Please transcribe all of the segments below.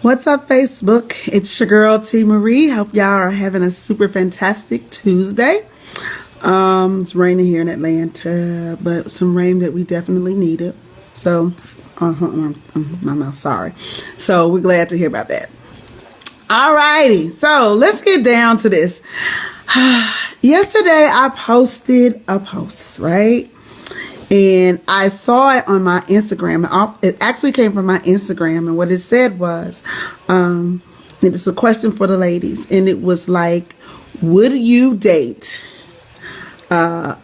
What's up, Facebook? It's your girl TMarie. Hope y'all are having a super fantastic Tuesday. It's raining here in Atlanta, but some rain that we definitely needed. So, my mouth, sorry. So we're glad to hear about that. Alrighty, so let's get down to this. Yesterday I posted a post, right? And I saw it on my Instagram. It actually came from my Instagram. And what it said was, it's a question for the ladies. And it was like, would you date a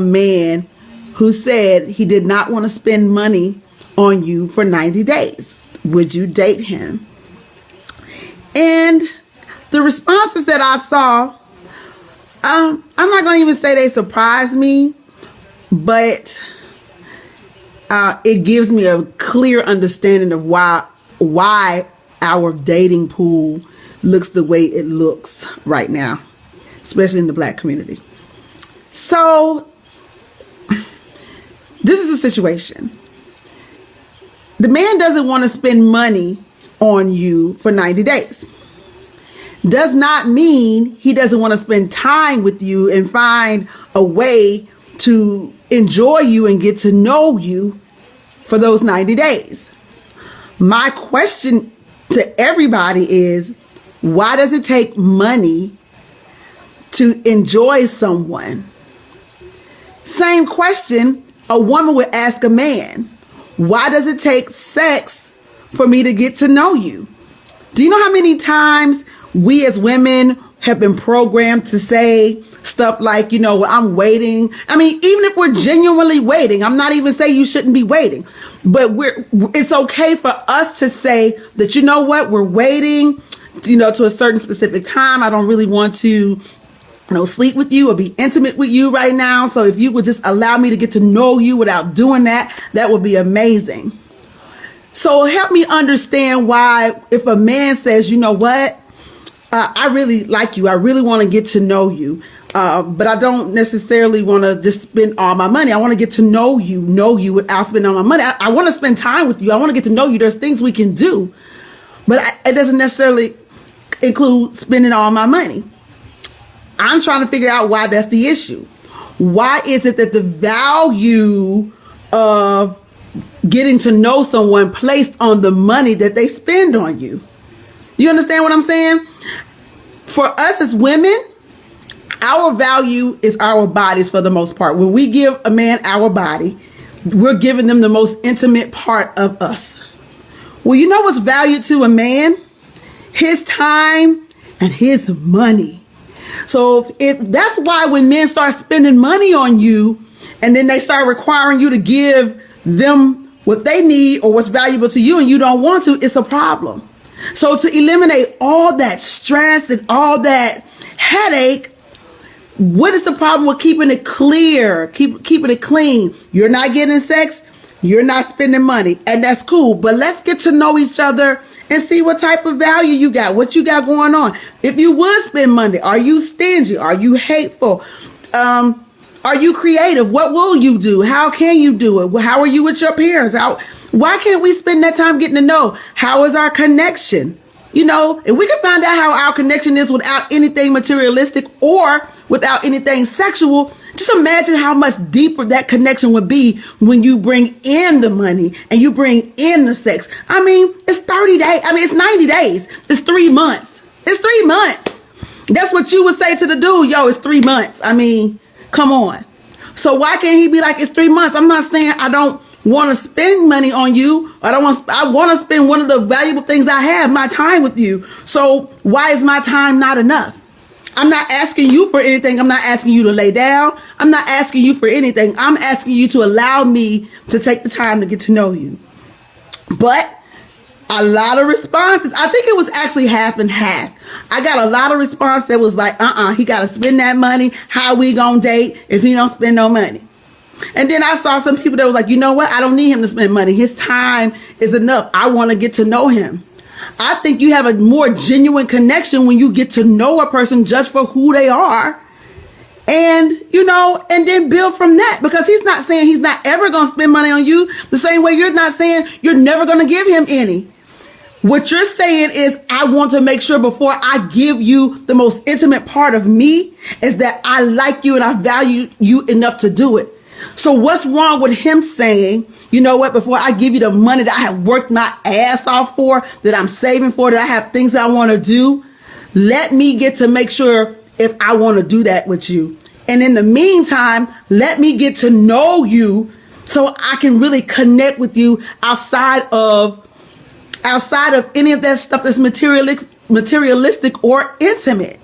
man who said he did not want to spend money on you for 90 days? Would you date him? And the responses that I saw, I'm not going to even say they surprised me. But it gives me a clear understanding of why our dating pool looks the way it looks right now, especially in the Black community. So this is a situation. The man doesn't want to spend money on you for 90 days. Does not mean he doesn't want to spend time with you and find a way to enjoy you and get to know you for those 90 days. My question to everybody is, why does it take money to enjoy someone? Same question a woman would ask a man. Why does it take sex for me to get to know you? Do you know how many times we as women have been programmed to say stuff like, I'm waiting. I mean, even if we're genuinely waiting, I'm not even saying you shouldn't be waiting, but it's okay for us to say that, we're waiting, to a certain specific time. I don't really want to, sleep with you or be intimate with you right now. So if you would just allow me to get to know you without doing that, that would be amazing. So help me understand why, if a man says, I really like you, I really want to get to know you, but I don't necessarily want to just spend all my money. I want to get to know you without spending all my money. I want to spend time with you. I want to get to know you. There's things we can do, but it doesn't necessarily include spending all my money. I'm trying to figure out why that's the issue. Why is it that the value of getting to know someone placed on the money that they spend on you? You understand what I'm saying? For us as women, our value is our bodies for the most part. When we give a man our body, we're giving them the most intimate part of us. Well, you know what's valued to a man? His time and his money. So if that's why when men start spending money on you and then they start requiring you to give them what they need or what's valuable to you and you don't want to, it's a problem. So to eliminate all that stress and all that headache, what is the problem with keeping it clear, keeping it clean? You're not getting sex, you're not spending money, and that's cool. But let's get to know each other and see what type of value you got, what you got going on. If you would spend money, are you stingy? Are you hateful? Are you creative? What will you do? How can you do it? How are you with your parents? Why can't we spend that time getting to know? How is our connection? If we can find out how our connection is without anything materialistic or without anything sexual, just imagine how much deeper that connection would be when you bring in the money and you bring in the sex. I mean, it's 30 days. I mean, it's 90 days. It's 3 months. It's 3 months. That's what you would say to the dude. Yo, it's 3 months. I mean, come on. So why can't he be like, it's 3 months? I'm not saying I don't want to spend money on you. I want to spend one of the valuable things I have, my time with you. So why is my time not enough? I'm not asking you for anything. I'm not asking you to lay down. I'm not asking you for anything. I'm asking you to allow me to take the time to get to know you. But a lot of responses, I think it was actually half and half. I got a lot of response that was like, he got to spend that money. How we gonna date if he don't spend no money? And then I saw some people that was like, you know what? I don't need him to spend money. His time is enough. I want to get to know him. I think you have a more genuine connection when you get to know a person just for who they are. And, and then build from that, because he's not saying he's not ever going to spend money on you the same way you're not saying you're never going to give him any. What you're saying is, I want to make sure before I give you the most intimate part of me is that I like you and I value you enough to do it. So what's wrong with him saying, you know what, before I give you the money that I have worked my ass off for, that I'm saving for, that I have things that I want to do, let me get to make sure if I want to do that with you. And in the meantime, let me get to know you so I can really connect with you outside of any of that stuff that's materialistic or intimate.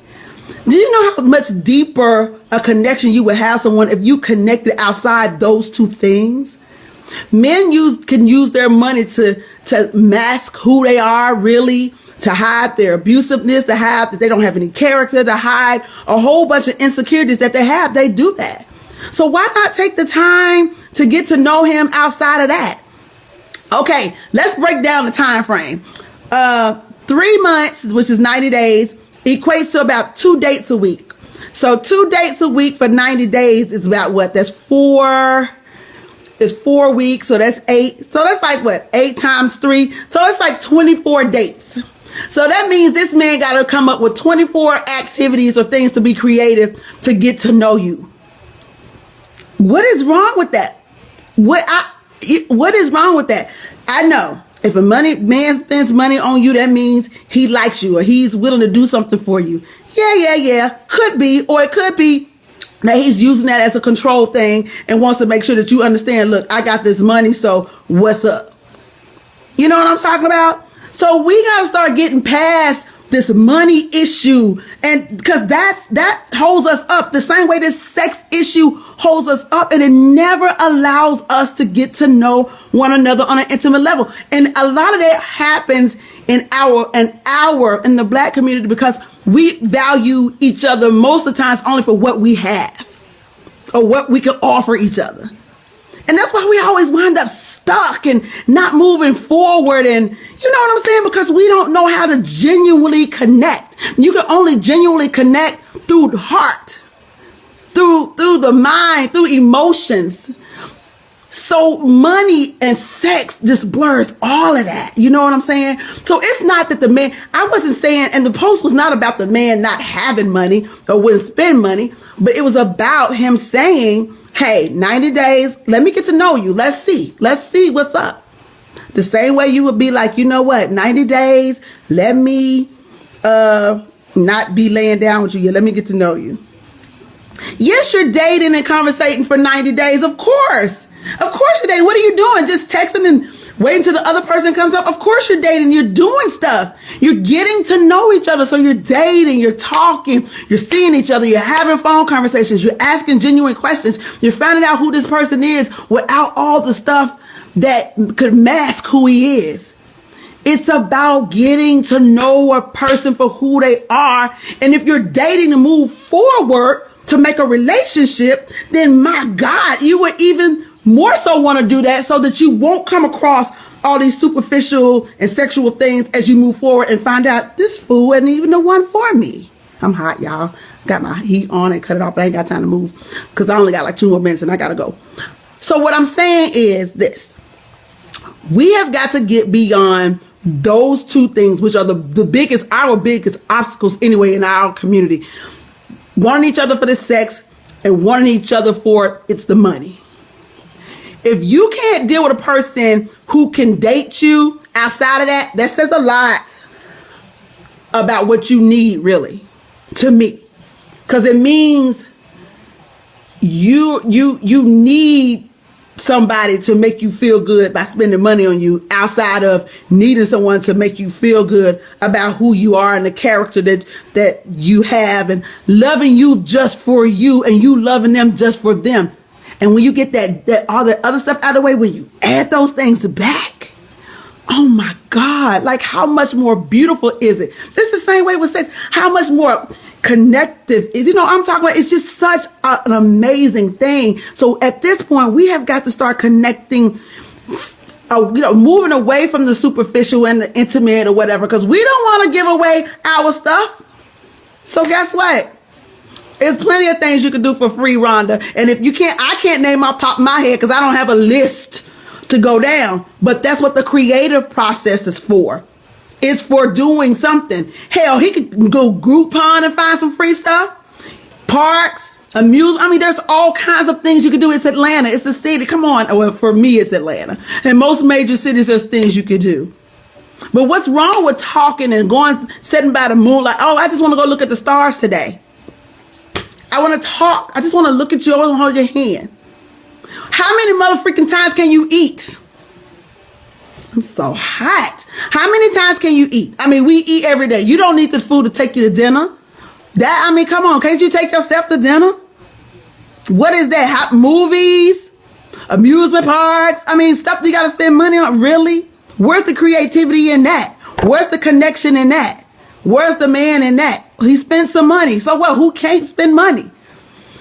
Do you know how much deeper a connection you would have someone if you connected outside those two things? Men can use their money to mask who they are really, to hide their abusiveness, to hide that they don't have any character, to hide a whole bunch of insecurities that they have. They do that. So why not take the time to get to know him outside of that? Okay, let's break down the time frame. 3 months, which is 90 days, equates to about 2 dates a week. So 2 dates a week for 90 days is about what? That's 4 weeks. So that's 8. So that's like what? 8 times 3. So it's like 24 dates. So that means this man got to come up with 24 activities or things to be creative to get to know you. What is wrong with that? What is wrong with that? I know if a man spends money on you, that means he likes you or he's willing to do something for you. Yeah. Could be, or it could be that he's using that as a control thing and wants to make sure that you understand, look, I got this money, so what's up? You know what I'm talking about? So we got to start getting past this money issue, and because that holds us up the same way this sex issue holds us up, and it never allows us to get to know one another on an intimate level. And a lot of that happens in the Black community because we value each other most of the times only for what we have or what we can offer each other. And that's why we always wind up stuck and not moving forward. And you know what I'm saying? Because we don't know how to genuinely connect. You can only genuinely connect through the heart, through the mind, through emotions. So money and sex just blurs all of that. You know what I'm saying? So it's not that the man, I wasn't saying, and the post was not about the man not having money or wouldn't spend money, but it was about him saying, hey, 90 days, let me get to know you. Let's see what's up. The same way you would be like, you know what, 90 days, let me not be laying down with you yet. Let me get to know you. Yes, you're dating and conversating for 90 days. Of course you're dating. What are you doing? Just texting and waiting till the other person comes up? Of course you're dating. You're doing stuff. You're getting to know each other. So you're dating, you're talking, you're seeing each other, you're having phone conversations, you're asking genuine questions, you're finding out who this person is without all the stuff that could mask who he is. It's about getting to know a person for who they are. And if you're dating to move forward to make a relationship, then my God, you would even more so want to do that so that you won't come across all these superficial and sexual things as you move forward and find out this fool isn't even the one for me. I'm hot, y'all. Got my heat on and cut it off, but I ain't got time to move because I only got like 2 more minutes and I got to go. So what I'm saying is this. We have got to get beyond those two things, which are our biggest obstacles anyway in our community. Wanting each other for the sex and wanting each other for it's the money. If you can't deal with a person who can date you outside of that, that says a lot about what you need, really, to me. Because it means you need somebody to make you feel good by spending money on you outside of needing someone to make you feel good about who you are and the character that you have and loving you just for you and you loving them just for them. And when you get that all the other stuff out of the way, when you add those things back, oh my God, like how much more beautiful is it? It's the same way with sex. How much more connective is, I'm talking about, it's just such an amazing thing. So at this point, we have got to start connecting, moving away from the superficial and the intimate or whatever, because we don't want to give away our stuff. So guess what? There's plenty of things you can do for free, Rhonda. And if you can't, I can't name off the top of my head because I don't have a list to go down. But that's what the creative process is for. It's for doing something. Hell, he could go Groupon and find some free stuff. Parks, amusement. I mean, there's all kinds of things you can do. It's Atlanta. It's the city. Come on. Well, for me, it's Atlanta. In most major cities, there's things you could do. But what's wrong with talking and going, sitting by the moonlight? Oh, I just want to go look at the stars today. I want to talk. I just want to look at you and hold your hand. How many motherfucking times can you eat? I'm so hot. How many times can you eat? I mean, we eat every day. You don't need this food to take you to dinner. Come on. Can't you take yourself to dinner? What is that? Movies, amusement parks. I mean, stuff you got to spend money on. Really? Where's the creativity in that? Where's the connection in that? Where's the man in that? He spent some money. So what? Who can't spend money?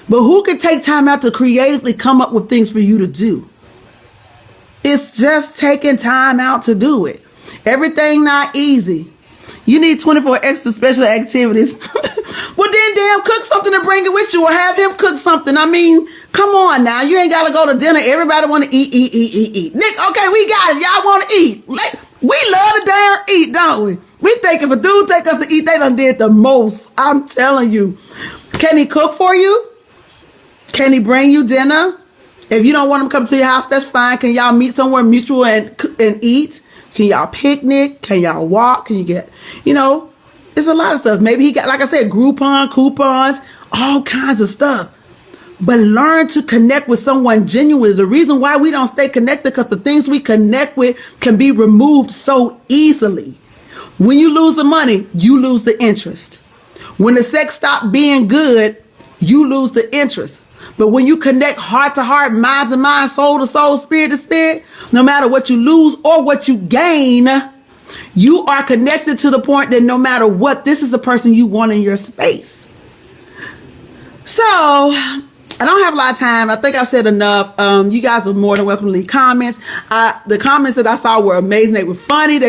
But who can take time out to creatively come up with things for you to do? It's just taking time out to do it. Everything not easy. You need 24 extra special activities. Well, then damn, cook something and bring it with you, or have him cook something. I mean, come on now. You ain't got to go to dinner. Everybody want to eat. Nick, okay, we got it. Y'all want to eat. We love to damn eat, don't we? We think if a dude take us to eat, they done did the most. I'm telling you. Can he cook for you? Can he bring you dinner? If you don't want him to come to your house, that's fine. Can y'all meet somewhere mutual and eat? Can y'all picnic? Can y'all walk? Can you get, it's a lot of stuff. Maybe he got, like I said, Groupon, coupons, all kinds of stuff. But learn to connect with someone genuinely. The reason why we don't stay connected, because the things we connect with can be removed so easily. When you lose the money, you lose the interest. When the sex stops being good, you lose the interest. But when you connect heart to heart, mind to mind, soul to soul, spirit to spirit, no matter what you lose or what you gain, you are connected to the point that no matter what, this is the person you want in your space. So I don't have a lot of time. I think I've said enough. You guys are more than welcome to leave comments. The comments that I saw were amazing. They were funny.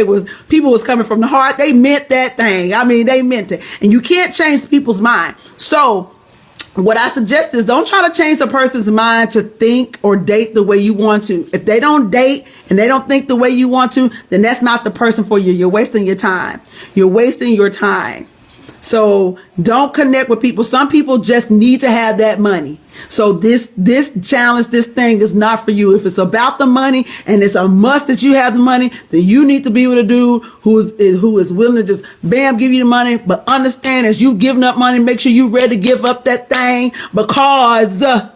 People was coming from the heart. They meant that thing. I mean, they meant it. And you can't change people's mind. So what I suggest is don't try to change the person's mind to think or date the way you want to. If they don't date and they don't think the way you want to, then that's not the person for you. You're wasting your time. You're wasting your time. So don't connect with people. Some people just need to have that money. So this challenge, this thing is not for you. If it's about the money and it's a must that you have the money, then you need to be with a dude who is willing to just bam, give you the money. But understand, as you giving up money, make sure you ready to give up that thing, because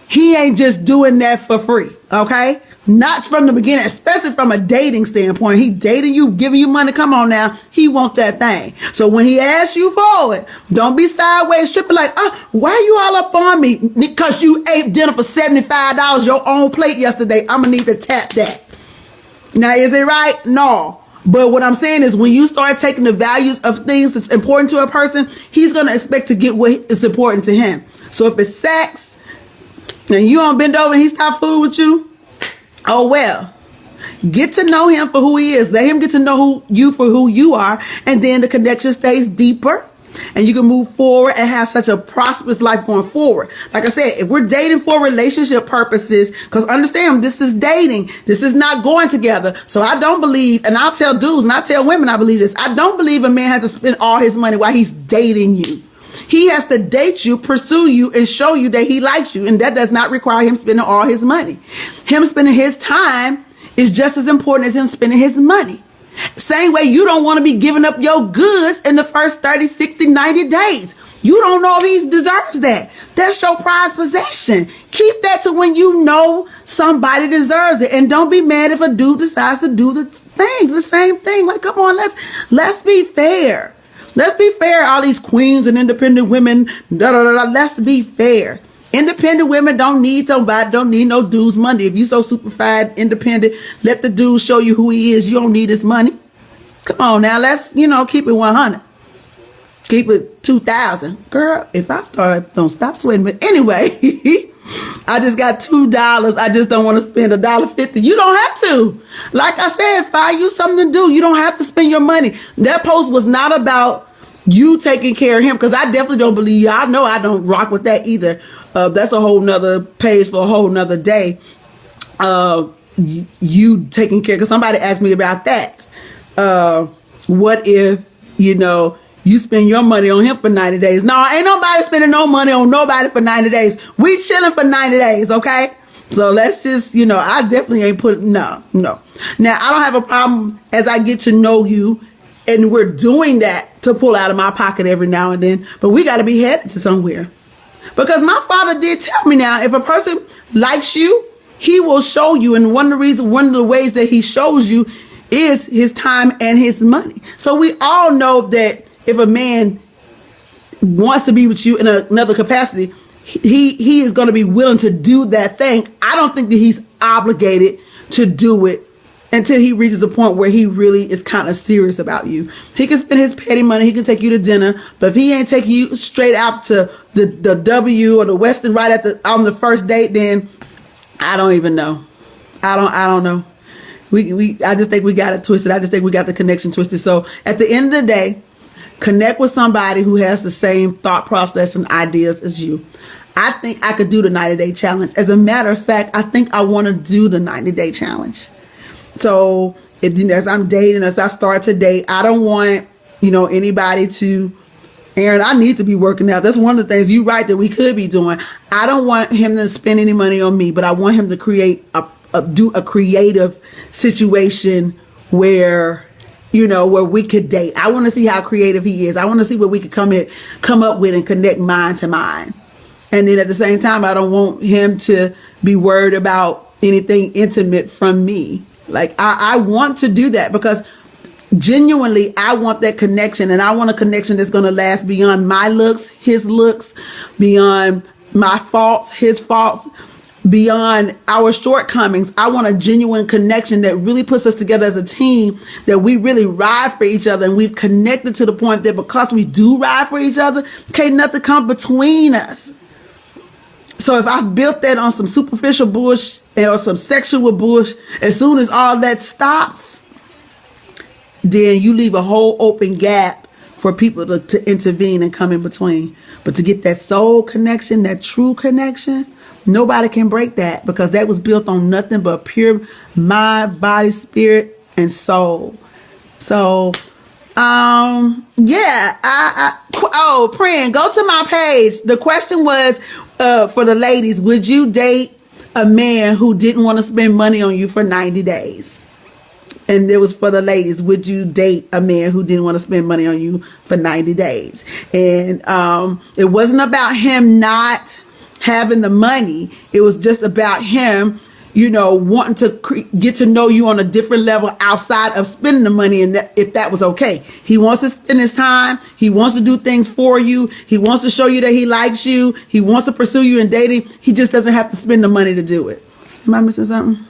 he ain't just doing that for free. Okay? Not from the beginning, especially from a dating standpoint. He dating you, giving you money. Come on now. He wants that thing. So when he asks you for it, don't be sideways stripping like, why you all up on me? Because you ate dinner for $75, your own plate yesterday. I'm going to need to tap that. Now, is it right? No. But what I'm saying is when you start taking the values of things that's important to a person, he's going to expect to get what is important to him. So if it's sex and you don't bend over and he stop fooling with you, oh well, get to know him for who he is. Let him get to know you for who you are, and then the connection stays deeper, and you can move forward and have such a prosperous life going forward. Like I said, if we're dating for relationship purposes, because understand, this is dating. This is not going together. So I don't believe, and I'll tell dudes and I'll tell women I believe this, I don't believe a man has to spend all his money while he's dating you. He has to date you, pursue you, and show you that he likes you. And that does not require him spending all his money. Him spending his time is just as important as him spending his money. Same way you don't want to be giving up your goods in the first 30, 60, 90 days. You don't know if he deserves that. That's your prized possession. Keep that to when you know somebody deserves it. And don't be mad if a dude decides to do the same thing. Like, come on, let's be fair. Let's be fair. All these queens and independent women, let's be fair. Independent women don't need somebody, don't need no dude's money. If you so super fine, independent, let the dude show you who he is. You don't need his money. Come on now, let's, keep it 100. Keep it 2,000. Girl, if I start, don't stop sweating. But anyway, I just got $2. I just don't want to spend $1.50. You don't have to. Like I said, find you something to do. You don't have to spend your money. That post was not about you taking care of him, because I definitely don't believe you. I know I don't rock with that either. That's a whole nother page for a whole nother day. You taking care, because somebody asked me about that. what if, you spend your money on him for 90 days? No, ain't nobody spending no money on nobody for 90 days. We chilling for 90 days, okay? So let's just, I definitely ain't no. Now, I don't have a problem as I get to know you, and we're doing that to pull out of my pocket every now and then, but we got to be headed to somewhere. Because my father did tell me, now, if a person likes you, he will show you. And one of the ways that he shows you is his time and his money. So we all know that if a man wants to be with you in another capacity, he is going to be willing to do that thing. I don't think that he's obligated to do it until he reaches a point where he really is kind of serious about you. He can spend his petty money. He can take you to dinner. But if he ain't taking you straight out to the W or the Western right on the first date, then I don't even know. I don't know. I just think we got it twisted. I just think we got the connection twisted. So at the end of the day, connect with somebody who has the same thought process and ideas as you. I think I could do the 90-day challenge. As a matter of fact, I think I want to do the 90-day challenge. So as I'm dating, as I start to date, I don't want, anybody to, Aaron, I need to be working out. That's one of the things you're right that we could be doing. I don't want him to spend any money on me, but I want him to create do a creative situation where where we could date. I want to see how creative he is. I want to see what we could come up with and connect mind to mind. And then at the same time, I don't want him to be worried about anything intimate from me. Like I want to do that because genuinely I want that connection, and I want a connection that's going to last beyond my looks, his looks, beyond my faults, his faults, beyond our shortcomings. I want a genuine connection that really puts us together as a team, that we really ride for each other, and we've connected to the point that because we do ride for each other, can't nothing come between us. So if I've built that on some superficial bullshit or some sexual bullshit, as soon as all that stops, then you leave a whole open gap for people to intervene and come in between. But to get that soul connection, that true connection, nobody can break that, because that was built on nothing but pure mind, body, spirit, and soul. So, friend, go to my page. The question was, for the ladies, would you date a man who didn't want to spend money on you for 90 days? And it was for the ladies, would you date a man who didn't want to spend money on you for 90 days? And it wasn't about him not having the money. It was just about him, wanting to get to know you on a different level outside of spending the money, and if that was okay. He wants to spend his time. He wants to do things for you. He wants to show you that he likes you. He wants to pursue you in dating. He just doesn't have to spend the money to do it. Am I missing something?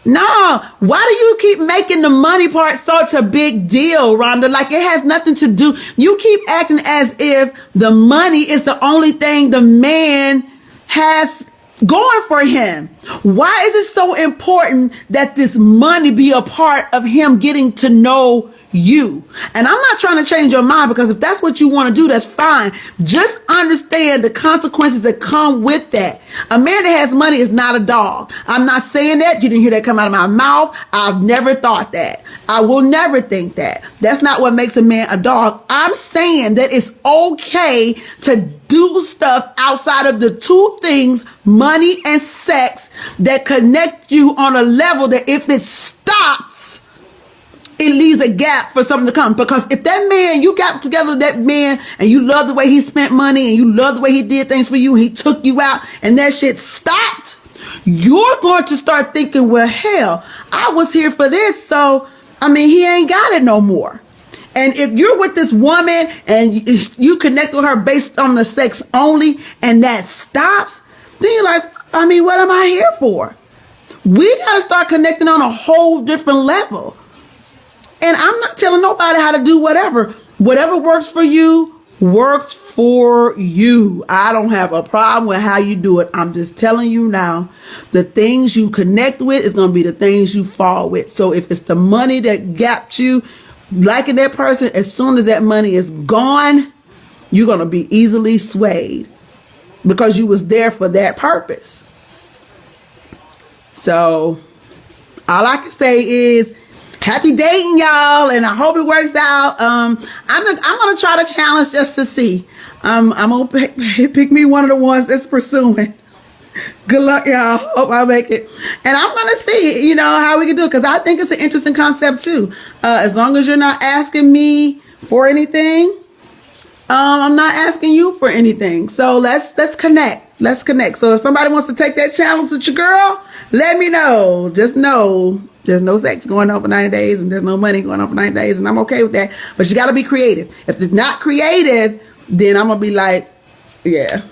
No. Why do you keep making the money part such a big deal, Rhonda? Like it has nothing to do. You keep acting as if the money is the only thing the man has going for him. Why is it so important that this money be a part of him getting to know you? And I'm not trying to change your mind, because if that's what you want to do, that's fine. Just understand the consequences that come with that. A man that has money is not a dog. I'm not saying that. You didn't hear that come out of my mouth. I've never thought that. I will never think that. That's not what makes a man a dog. I'm saying that it's okay to do stuff outside of the two things, money and sex, that connect you on a level that if it stops, it leaves a gap for something to come. Because if that man, you got together with that man and you love the way he spent money and you love the way he did things for you, he took you out, and that shit stopped, you're going to start thinking, well, hell, I was here for this. So, he ain't got it no more. And if you're with this woman and you connect with her based on the sex only, and that stops, then you're like, what am I here for? We got to start connecting on a whole different level. And I'm not telling nobody how to do whatever. Whatever works for you, works for you. I don't have a problem with how you do it. I'm just telling you now, the things you connect with is going to be the things you fall with. So if it's the money that got you liking that person, as soon as that money is gone, you're going to be easily swayed, because you was there for that purpose. So all I can say is, happy dating, y'all, and I hope it works out. I'm gonna try to challenge just to see. I'm gonna pick me one of the ones that's pursuing. Good luck, y'all. Hope I make it. And I'm gonna see, how we can do it, because I think it's an interesting concept too. As long as you're not asking me for anything, I'm not asking you for anything. So let's connect. Let's connect. So if somebody wants to take that challenge with your girl, let me know. Just know there's no sex going on for 90 days and there's no money going on for 90 days. And I'm okay with that. But you got to be creative. If it's not creative, then I'm going to be like, yeah,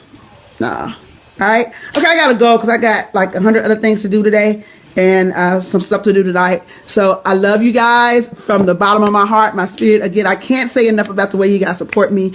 nah. All right. Okay, I got to go because I got like 100 other things to do today and some stuff to do tonight. So I love you guys from the bottom of my heart, my spirit. Again, I can't say enough about the way you guys support me.